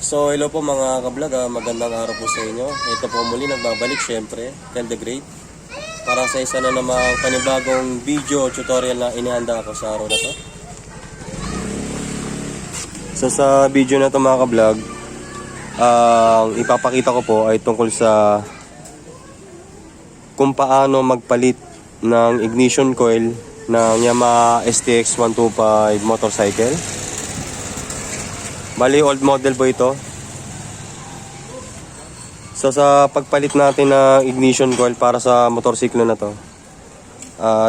So hello po mga kablog, magandang araw po sa inyo. Ito po muli nagbabalik syempre, Kel the Great, para sa isa na namang panibagong video tutorial na inihanda ako sa araw na to. So sa video na to mga kablog, ang ipapakita ko po ay tungkol sa kung paano magpalit ng ignition coil ng Yamaha STX 125 motorcycle. Bali, old model po ito. So sa pagpalit natin ng ignition coil para sa motorsiklo na to,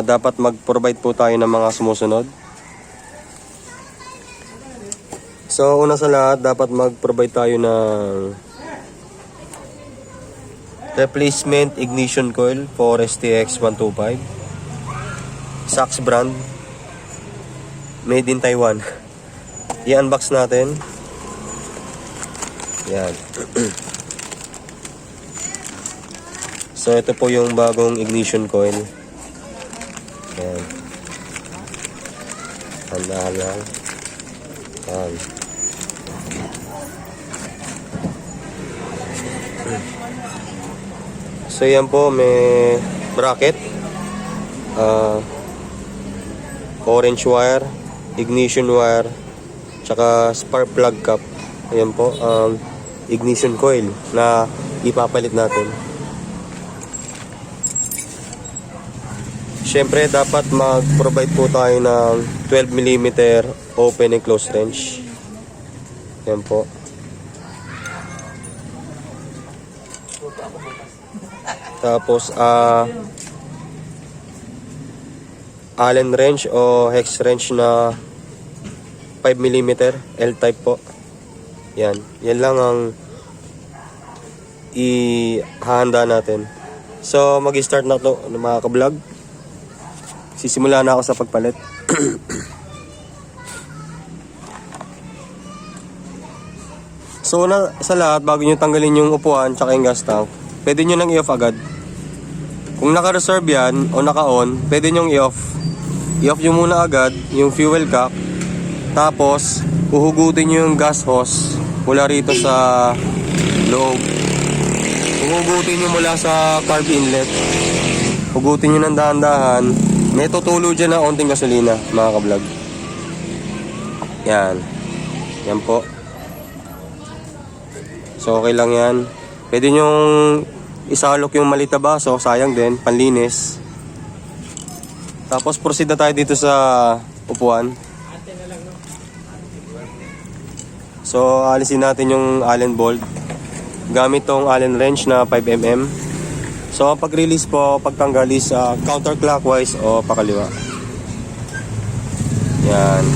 dapat mag-provide po tayo ng mga sumusunod. So una sa lahat, dapat mag-provide tayo ng replacement ignition coil for STX 125 Sachs brand, made in Taiwan. I-unbox natin. Yan. So ito po yung bagong ignition coil. Yan. Tandaan lang. Yan. So yan po, may bracket, orange wire, ignition wire, tsaka spark plug cap. Ayan po ang ignition coil na ipapalit natin. Siyempre dapat mag-provide po tayo ng 12mm open and close wrench. Ayan po. Tapos Allen wrench o hex wrench na 5mm L-type po. Yan. Yan lang ang ihahanda natin. So mag-start na to mga ka-vlog. Sisimula na ako sa pagpalit. So una sa lahat, bago nyo tanggalin yung upuan tsaka yung gas tank, pwede nyo nang i-off agad. Kung naka-reserve yan o naka-on, pwede nyo i-off. I-off nyo muna agad yung fuel cap. Tapos uhugutin nyo yung gas hose mula rito sa loob. Uhugutin nyo mula sa carb inlet. Hugutin nyo ng dahan-dahan. May tutulo dyan na onting gasolina mga ka-vlog. Yan. Yan po. So okay lang yan. Pwede nyong isalok yung maliit na baso. Sayang din, panlinis. Tapos proceed na tayo dito sa upuan. So alisin natin yung Allen bolt gamit tong Allen wrench na 5mm. So pag-release po, pagtanggal is counterclockwise o pakaliwa. Yan.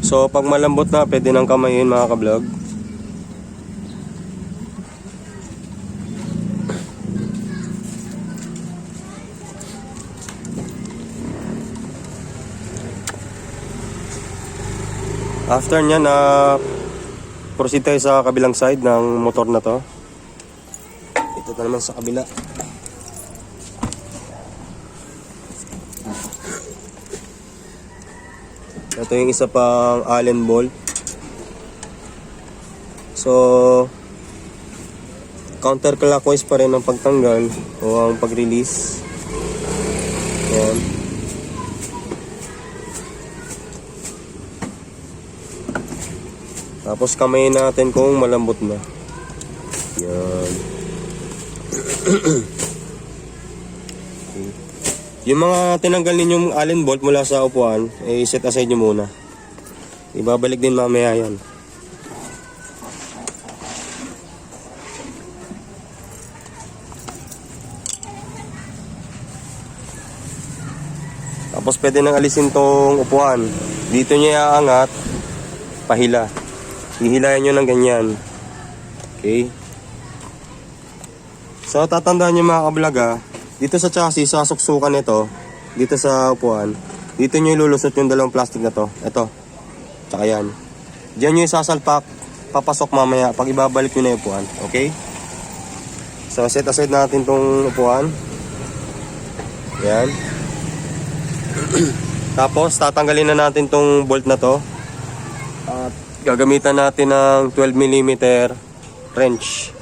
So pag malambot na, pwede nang kamayin mga ka-vlog. After nyan, proceed tayo sa kabilang side ng motor na to. Ito na naman sa kabila. Ito yung isa pang Allen bolt. So counterclockwise pa rin ang pagtanggal o ang pag-release. Yan. Tapos kamayin natin kung malambot na. Yan. Okay. Yung mga tinanggal ninyong Allen bolt mula sa upuan, set aside nyo muna. Ibabalik din mamaya yan. Tapos pwede nang alisin tong upuan. Dito nyo iaangat, pahila. Hihilayan nyo ng ganyan. Okay. So tatandaan nyo mga ka-vlog, dito sa chassis, sa suksukan nito, dito sa upuan, dito nyo ilulusot yung dalawang plastic na to. Ito. Tsaka yan. Diyan nyo isasalpak papasok mamaya pag ibabalik nyo na yung upuan. Okay? So, set aside natin tong upuan. Yan. Tapos, tatanggalin na natin tong bolt na to. At gagamitan natin ng 12mm wrench.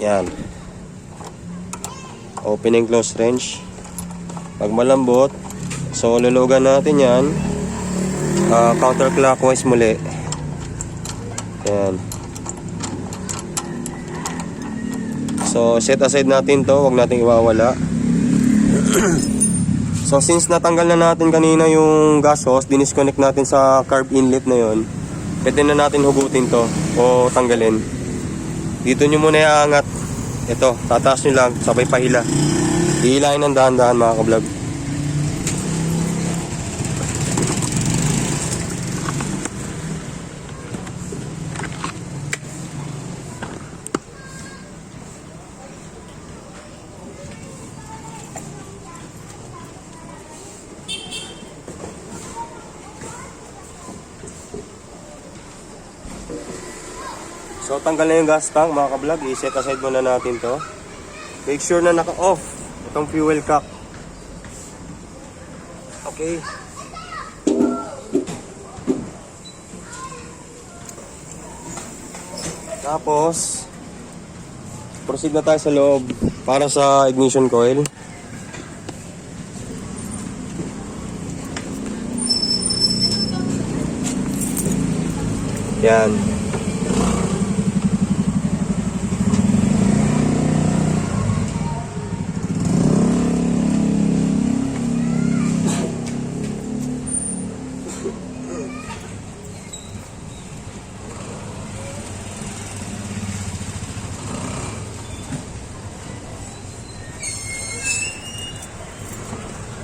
Yan. Open and close wrench. Pag malambot, so lulugan natin yan. Counterclockwise muli. Yan. So, set aside natin to. Huwag natin iwawala. So, since natanggal na natin kanina yung gas hose, dinisconnect natin sa carb inlet na yon, pwede na natin hugutin to o tanggalin. Dito nyo muna iangat. Ito, tataas nyo lang, sabay pahila. Hihilahin ng dahan-dahan mga ka-vlog. So, tanggal na yung gas tank mga ka-vlog. I-set aside muna natin to. Make sure na naka-off itong fuel cap. Okay. Tapos, proceed na tayo sa loob para sa ignition coil. Yan.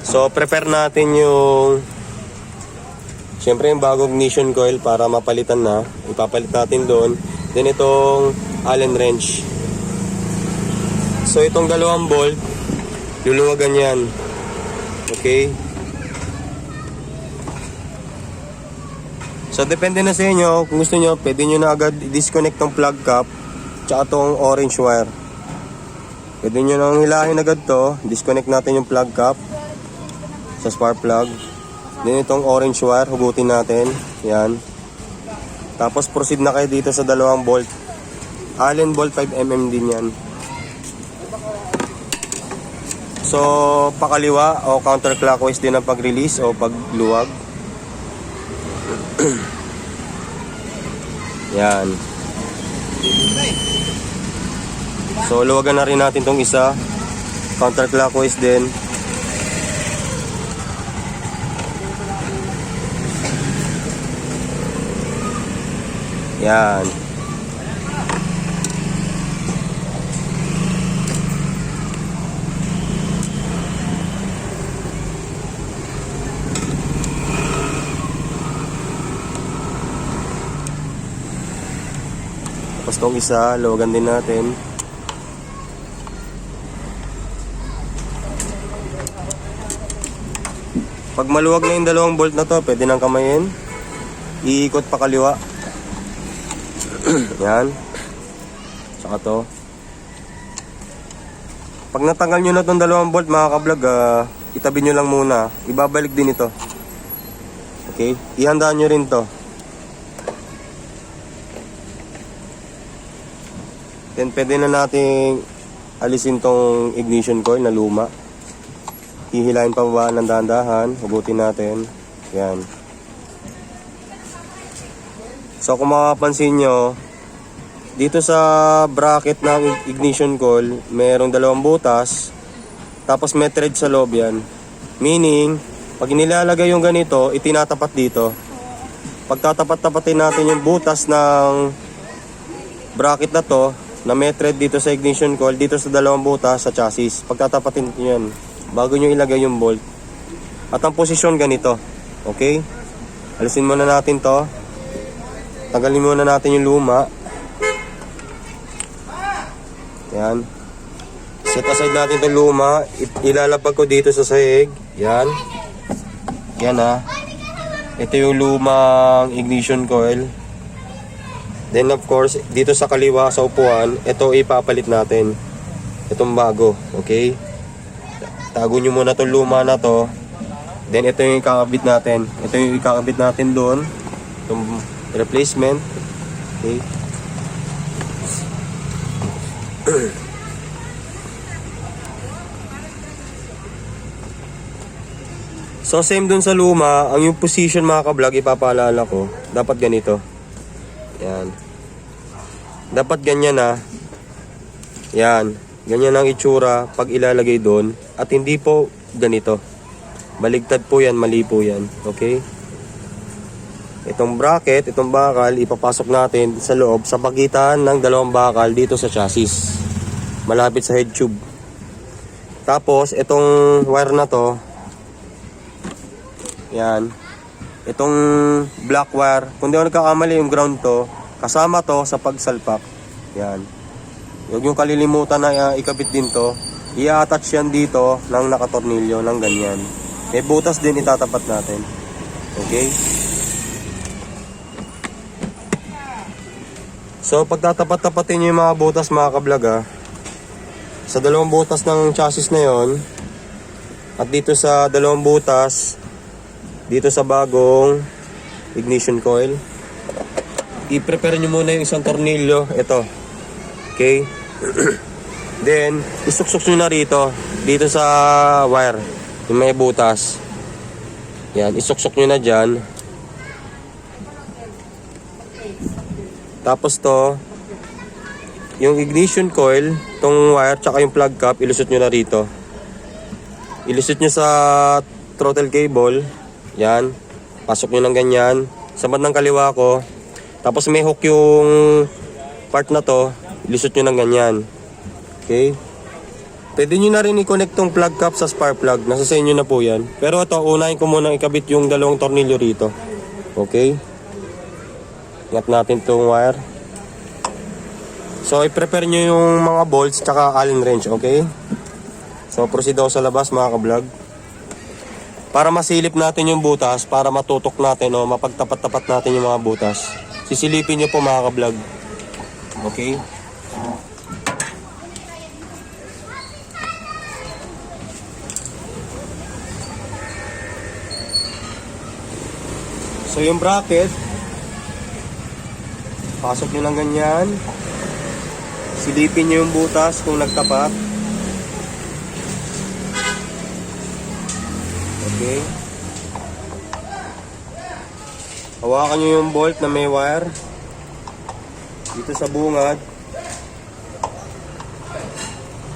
So, prepare natin yung siyempre yung bagong ignition coil para mapalitan na. Ipapalit natin doon. Then itong Allen wrench. So, itong dalawang bolt, luluwagan yan. Okay? So, depende na sa inyo. Kung gusto nyo, pwede nyo na agad i-disconnect tong plug cap tsaka tong orange wire. Pwede nyo nang hilahin agad to. Disconnect natin yung plug cap sa spark plug. Then itong orange wire, hugutin natin. Yan. Tapos proceed na kayo dito sa dalawang bolt. Allen bolt 5mm din yan. So, pakaliwa o counterclockwise din ang pag-release o pagluwag. Yan. So, luwagan na rin natin tong isa. Counterclockwise din. Yan. Tapos tong isa, luwagan din natin. Pag maluwag na yung dalawang bolt na to, pwede nang kamayin. Iikot pa kaliwa. Yan. Saka to. Pag natanggal nyo na itong dalawang bolt mga ka-vlog, itabi nyo lang muna. Ibabalik din ito. Okay? Ihandaan nyo rin to. Then pwede na nating alisin tong ignition coil na luma. Hihilahin pa ba ng dahan-dahan. Hugutin natin. Yan. So kung makapansin nyo, dito sa bracket ng ignition coil, mayroong dalawang butas, tapos may thread sa loob yan. Meaning, pag inilalagay yung ganito, itinatapat dito. Pag tatapat-tapatin natin yung butas ng bracket na to, na may thread dito sa ignition coil, dito sa dalawang butas sa chassis. Pag tatapatin nyo yan, bago nyo ilagay yung bolt. At ang posisyon ganito. Okay? Alisin muna natin to. Tanggalin muna natin yung luma. Yan. Set aside natin itong luma. Ilalapag ko dito sa sahig. Yan. Yan ha. Ito yung lumang ignition coil. Then of course, dito sa kaliwa sa upuan, ito ipapalit natin. Itong bago, okay? Tago nyo muna itong luma na to. Then ito yung ikakabit natin. Ito yung ikakabit natin doon. Itong replacement. Okay. So same dun sa luma, ang yung position mga ka-vlog, ipapaalala ko, dapat ganito. Yan. Dapat ganyan na. Yan. Ganyan ang itsura pag ilalagay doon. At hindi po ganito. Baligtad po yan, mali po yan. Okay? Itong bracket, itong bakal, ipapasok natin sa loob sa pagitan ng dalawang bakal dito sa chassis. Malapit sa head tube. Tapos, itong wire na to, yan. Itong black wire, kung di ako nagkakamali yung ground to, kasama to sa pagsalpak. Yan. Huwag yung kalilimutan na ikabit din to. I-attach yan dito ng nakatornilyo ng ganyan. May butas din itatapat natin. Okay? So, pagtatapat-tapatin nyo yung mga butas mga ka-vlog sa dalawang butas ng chassis na yon, at dito sa dalawang butas, dito sa bagong ignition coil, i-prepare nyo muna yung isang tornilyo. Ito. Okay? Then, isuksok nyo na rito. Dito sa wire. Yung may butas. Yan, isuksok nyo na dyan. Tapos to, yung ignition coil, tong wire, tsaka yung plug cap, ilusot nyo na rito. Ilusot nyo sa throttle cable. Yan. Pasok nyo ng ganyan. Sa bandang kaliwa ko. Tapos may hook yung part na to. Ilusot nyo ng ganyan. Okay? Pwede nyo na rin i-connect tong plug cap sa spark plug. Nasa sa inyo na po yan. Pero ito, unahin ko muna ikabit yung dalawang tornilyo rito. Okay? Ingat natin tong wire. So, i-prepare nyo yung mga bolts tsaka allen wrench. Okay? So, proceed ako sa labas mga ka-vlog. Para masilip natin yung butas, para matutok natin o mapagtapat-tapat natin yung mga butas. Sisilipin nyo po mga ka-vlog. Okay? So yung bracket, pasok nyo ng ganyan. Silipin nyo yung butas kung nagtapat. Okay. Hawakan nyo yung bolt na may wire dito sa bungad.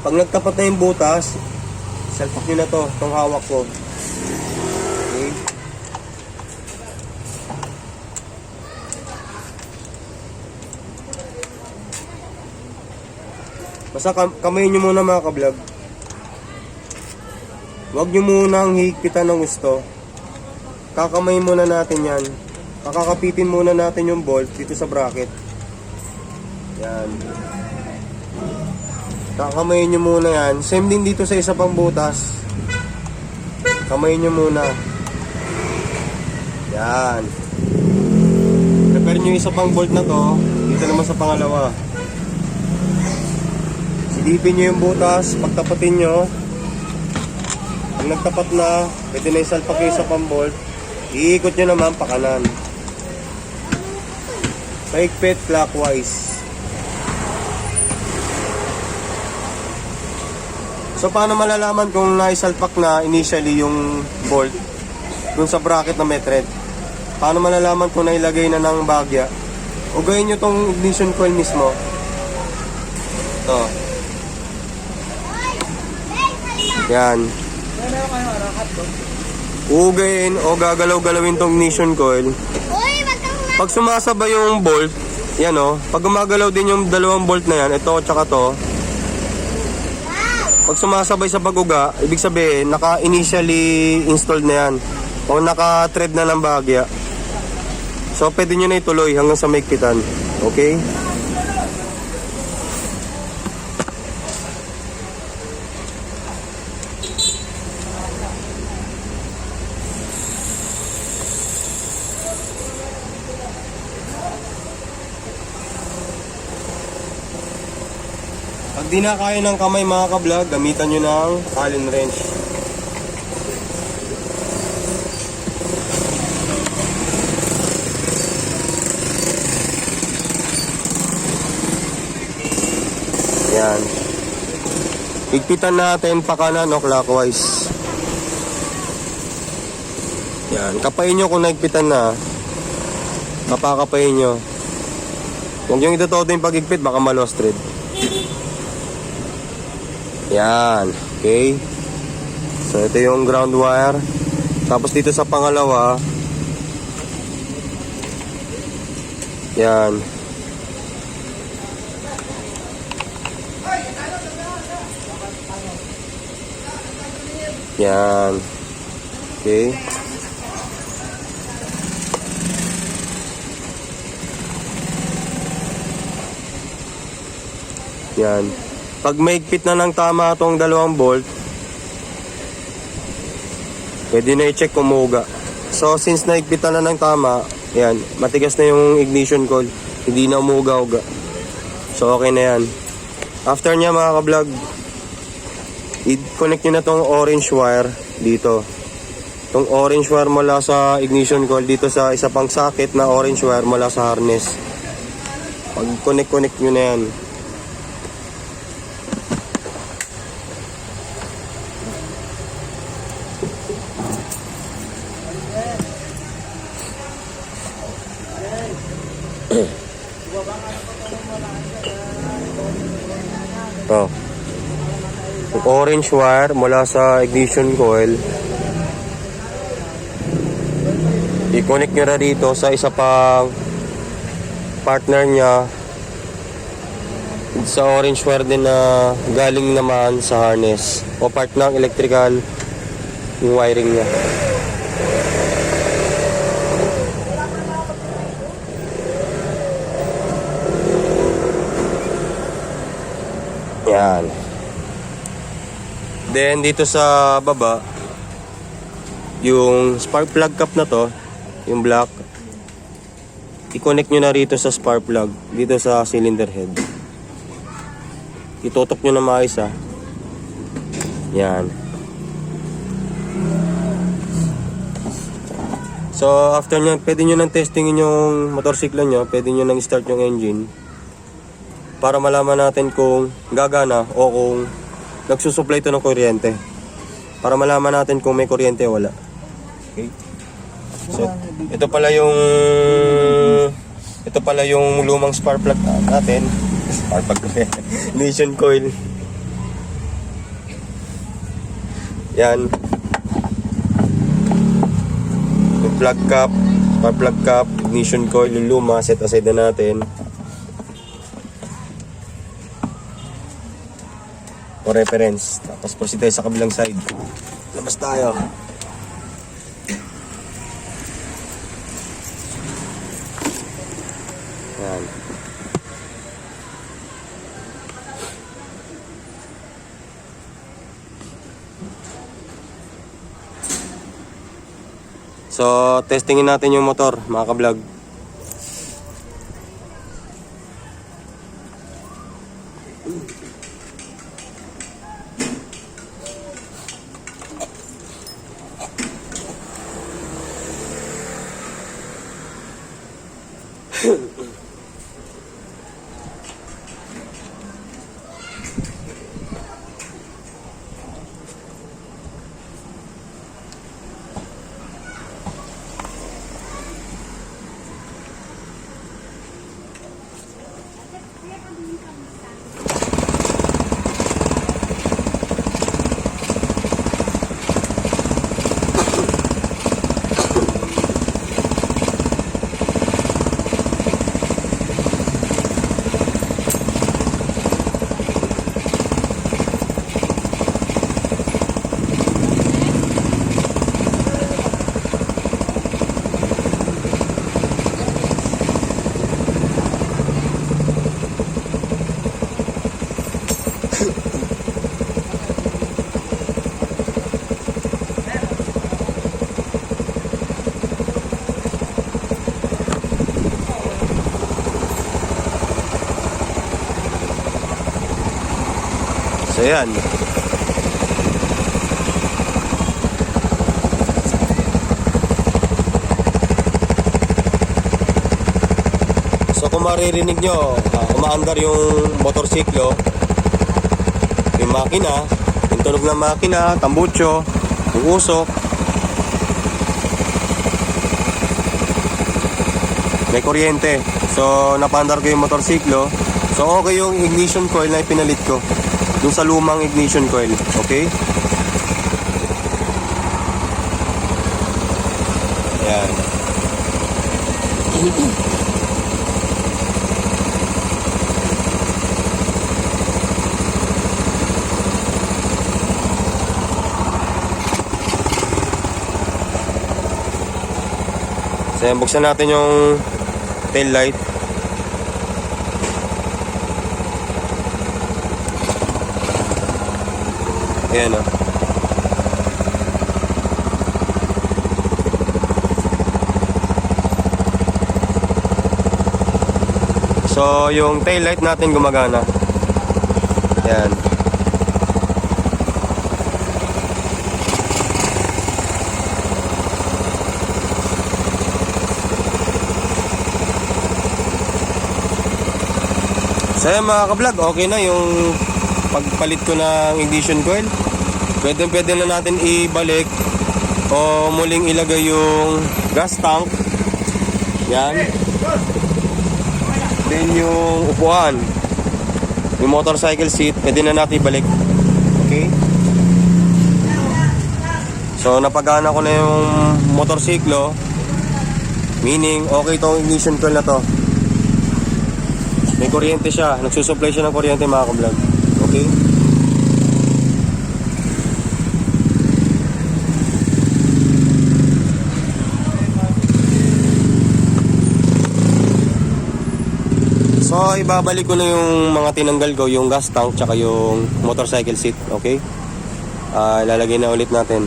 Pag nagtapat na yung butas, salpak nyo na to, itong hawak ko. Okay. Basta kamay nyo muna mga ka-vlog. Huwag nyo munang higpitan ng gusto. Kakamay muna natin yan. Kakakapitin muna natin yung bolt dito sa bracket. Yan. Kakamayin nyo muna yan. Same din dito sa isa pang butas. Kamayin nyo muna. Yan. Prepare nyo yung isa pang bolt na to. Dito naman sa pangalawa. Silipin nyo yung butas. Pagtapatin nyo. Pag nagtapat na, pwede na isalpak yung isa pang bolt. Iikot nyo naman pa kanan. Paikpit clockwise. So paano malalaman kung naisalpak na initially yung bolt dun sa bracket na may thread? Paano malalaman kung nailagay na ng bagya? Ugayin nyo tong ignition coil mismo. Ito. Yan. Ugayin o gagalaw-galawin tong ignition coil. Pag sumasabay yung bolt, yan o. Pag gumagalaw din yung dalawang bolt na yan, ito tsaka to. Pag sumasabay sa pag-uga, ibig sabihin, naka-initially installed na yan. O naka-thread na ng bahagya. So, pwede nyo na ituloy hanggang sa maigpitan. Okay? Pag di na kaya ng kamay mga ka-vlog, gamitan nyo ng Allen wrench. Yan. Higpitan natin pa kanan o clockwise. Yan. Kapain nyo kung nagpitan na. Kapakapain nyo. Huwag nyo itutodo yung pag-higpit, baka ma-lost thread. Yan. Okay. So, ito yung ground wire. Tapos dito sa pangalawa. Yan. Yan. Okay. Yan. Pag maigpit na ng tama itong dalawang bolt, pwede na i-check kung umuga. So, since naigpitan na ng tama, yan, matigas na yung ignition coil. Hindi na umuga-uga. So, okay na yan. After nya mga ka-vlog, i-connect nyo na tong orange wire dito. Tong orange wire mula sa ignition coil dito sa isa pang socket na orange wire mula sa harness. Pag connect nyo na yan. Ito. Yung orange wire mula sa ignition coil, i-connect nyo na dito sa isa pang partner nya sa orange wire din na galing naman sa harness o part ng electrical yung wiring nya. Yan. Then dito sa baba, yung spark plug cap na to, yung black, i-connect nyo na rito sa spark plug, dito sa cylinder head. Itutok nyo na maayos ha. Yan. So after nyo, pwede nyo nang testingin yung motorsiklo nyo, pwede nyo nang start yung engine para malaman natin kung gagana o kung nagsusupply ito ng kuryente. Para malaman natin kung may kuryente o wala. Okay. So, ito pala yung lumang spark plug natin. Spark plug ignition coil. Yan. Yung plug cap, spark plug cap, ignition coil, yung luma, set aside na natin. O reference. Tapos proceed tayo sa kabilang side. Labas tayo. Yan. So, testingin natin yung motor, mga ka-vlog. So yan. So kung maririnig nyo, umaandar yung motorsiklo, yung makina, yung tunog ng makina, tambucho, yung usok, may kuryente. So napaandar ko yung motorsiklo. So okay yung ignition coil na ipinalit ko dun sa lumang ignition coil. Okay? Ayan. So yan, buksan natin yung tail light. Ayan o. So yung tail light natin gumagana. Ayan. So yan mga ka-vlog, okay na yung pagpalit ko ng ignition coil. Pwede na natin ibalik o muling ilagay yung gas tank. Yan. Then yung upuan, yung motorcycle seat, pwede na natin ibalik. Okay? So napagana ko na yung motorsiklo, meaning okay tong ignition coil na to. May kuryente siya, nagsusupply siya ng kuryente mga ka-vlog. Okay? So ibabalik ko na yung mga tinanggal ko, yung gas tank tsaka yung motorcycle seat. Okay? Lalagay na ulit natin.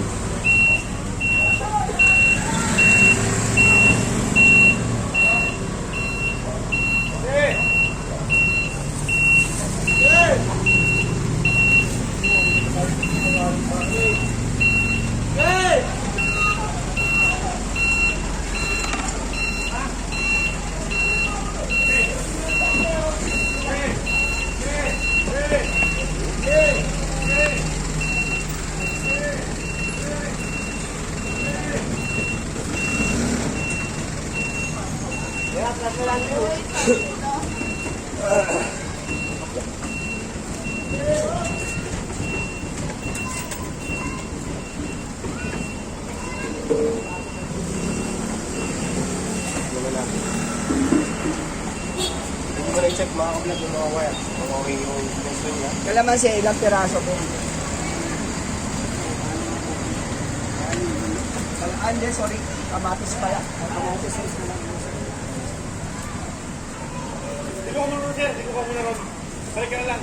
I-check mga ka-vlog yung mga wire. Okay yung tension niya. Kalamansi, ilang piraso po? Hindi, sorry. Kamatis pala. Kamatis size na lang. Dito ko muna, sir. Dito ko muna, Ron. Balik ka na lang.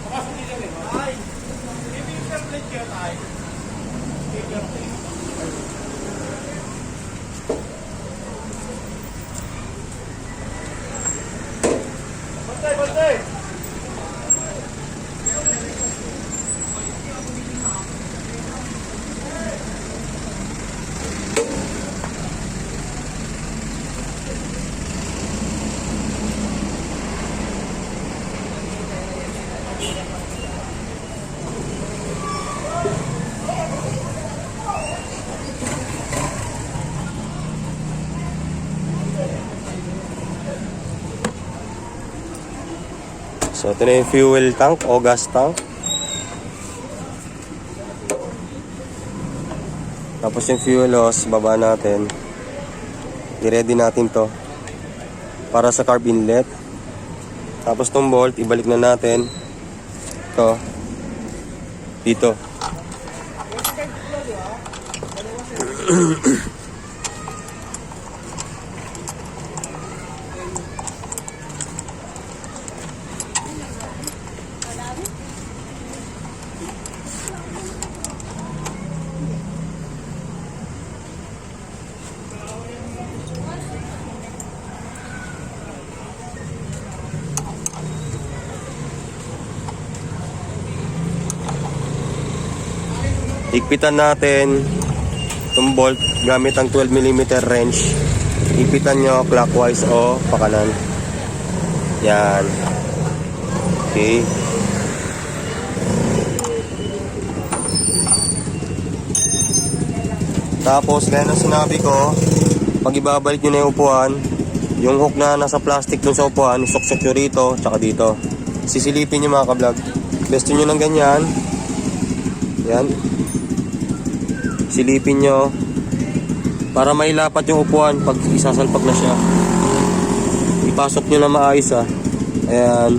Pakasok dito rin. Ay! Hindi yung sir plate yun, ay. Take your plate. Bantay, bantay! So ito na yung fuel tank o gas tank. Tapos yung fuel hose, baba natin. I-ready natin to para sa carb inlet. Tapos tong bolt, ibalik na natin to dito. Higpitan natin itong bolt gamit ang 12mm wrench. Higpitan nyo clockwise o pakanan. Yan. Okay. Tapos, gaya ng sinabi ko, pag ibabalik nyo na yung upuan, yung hook na nasa plastic dun sa upuan, suksok nyo rito, tsaka dito. Sisilipin nyo mga ka-vlog. Besto nyo ng ganyan. Yan. Silipin nyo para mailapat yung upuan pag isasalpak na siya. Ipasok nyo na maayos ah. Ayan.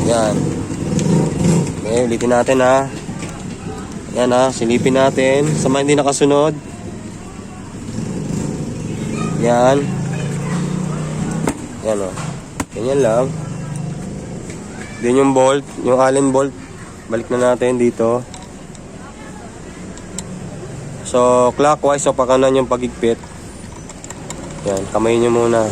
Yan. Okay, ulitin natin ha. Yan ha, silipin natin. Sa mga hindi nakasunod. Yan. Yan o. Ganyan lang. Then yung bolt, yung Allen bolt, balik na natin dito. So, clockwise o pakanan yung pagigpit. Yan, kamay nyo muna.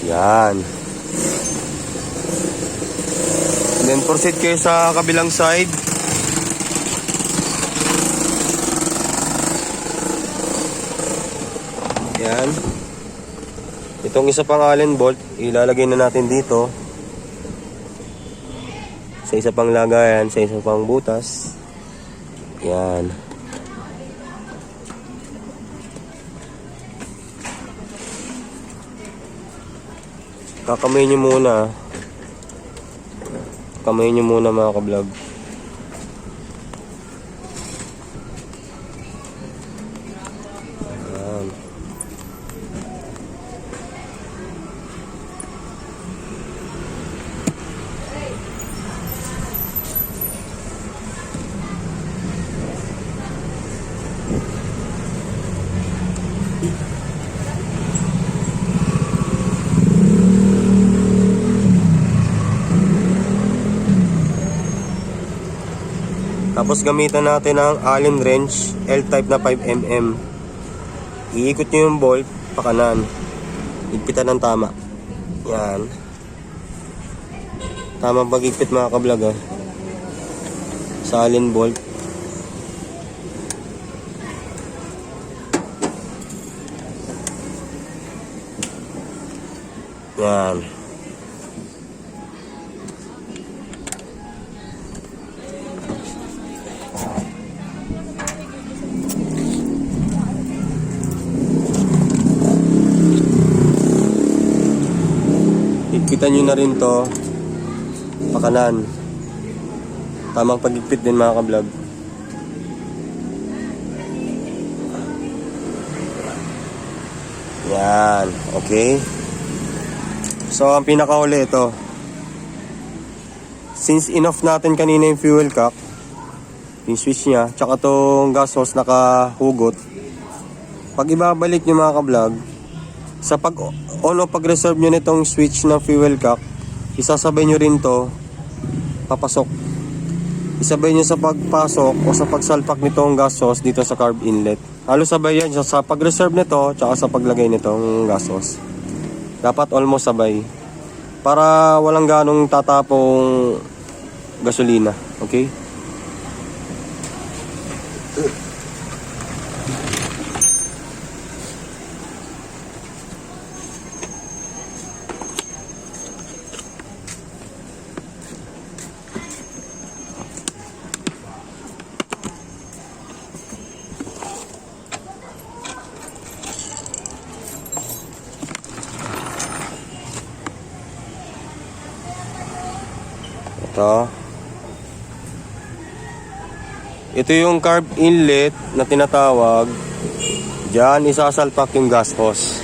Yan. Then proceed kayo sa kabilang side. Yan. Itong isa pang Allen bolt, ilalagay na natin dito. Sa isa pang lagayan, sa isa pang butas. Yan. Kakamay nyo muna. Kamay nyo muna mga ka-vlog. Ayan. Tapos gamitan natin ang Allen wrench L-type na 5mm. Iikot nyo yung bolt pa kanan. Higpitan ng tama. Yan. Tamang pag-higpit mga ka-vlog sa Allen bolt. Yan. Higpitan nyo na rin to pakanan. Tamang pagigpit din mga ka-vlog. Yan. Okay. So ang pinakahuli ito. Since in-off natin kanina yung fuel cap, yung switch nya, tsaka tong gas hose nakahugot, pag ibabalik nyo mga ka-vlog, sa pag-on o pag-reserve nyo nitong switch ng fuel cap, isasabay nyo rin to papasok. Isabay nyo sa pagpasok o sa pagsalpak nitong gas hose dito sa carb inlet. Halos sabay yan sa pag-reserve nito tsaka sa paglagay nitong gas hose. Dapat almost sabay para walang ganong tatapong gasolina. Okay? Ito yung carb inlet na tinatawag. Diyan isasalpak yung gas hose.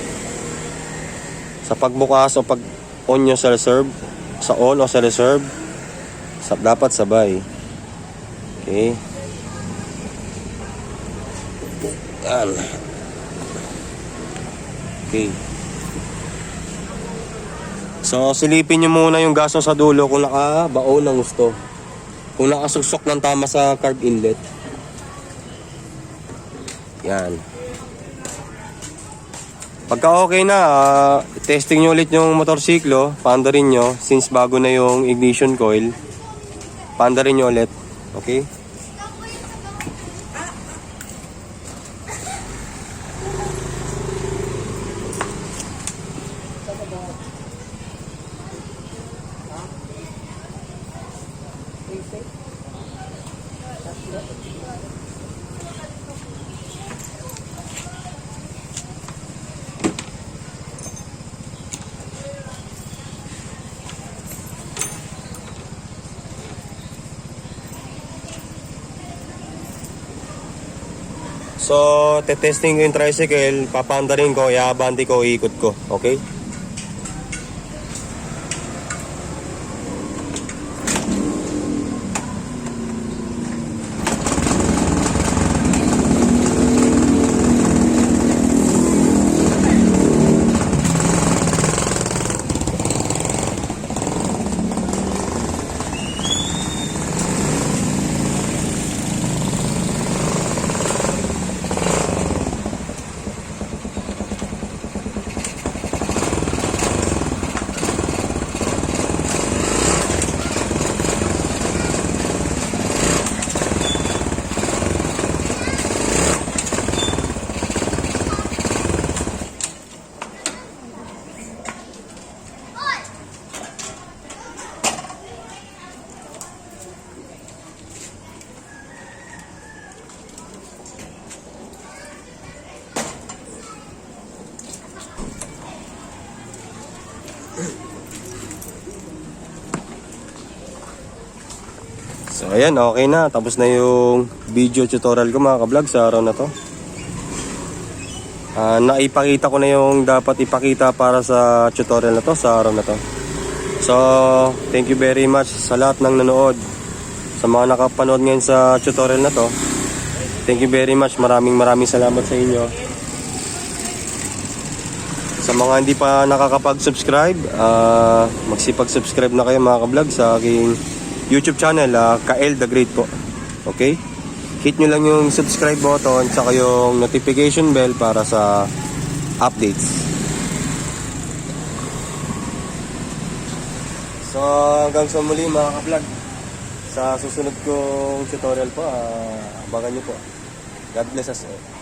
Sa pagbukas o pag-on nyo sa reserve, sa on o sa reserve, dapat sabay. Okay. Yan. Okay. So, silipin nyo muna yung gas hose sa dulo kung nakabaon ng gusto. Kung nakasuksok ng tama sa carb inlet. Yan. Pagka okay na, testing nyo ulit yung motorsiklo, paandarin nyo, since bago na yung ignition coil, paandarin nyo ulit, okay? So, tetesting ko yung tricycle, papaandarin ko, iaabante ko, iikot ko, okay? So ayan, okay na. Tapos na yung video tutorial ko mga ka-vlog sa araw na to. Naipakita ko na yung dapat ipakita para sa tutorial na to sa araw na to. So, thank you very much sa lahat ng nanood. Sa mga nakapanood ngayon sa tutorial na to, thank you very much. Maraming salamat sa inyo. Sa mga hindi pa nakakapag-subscribe, magsipag-subscribe na kayo mga ka-vlog sa aking YouTube channel, Kael the Great po. Okay? Hit nyo lang yung subscribe button saka yung notification bell para sa updates. So hanggang sa muli mga ka-vlog. Sa susunod kong tutorial po, abangan nyo po. God bless us all.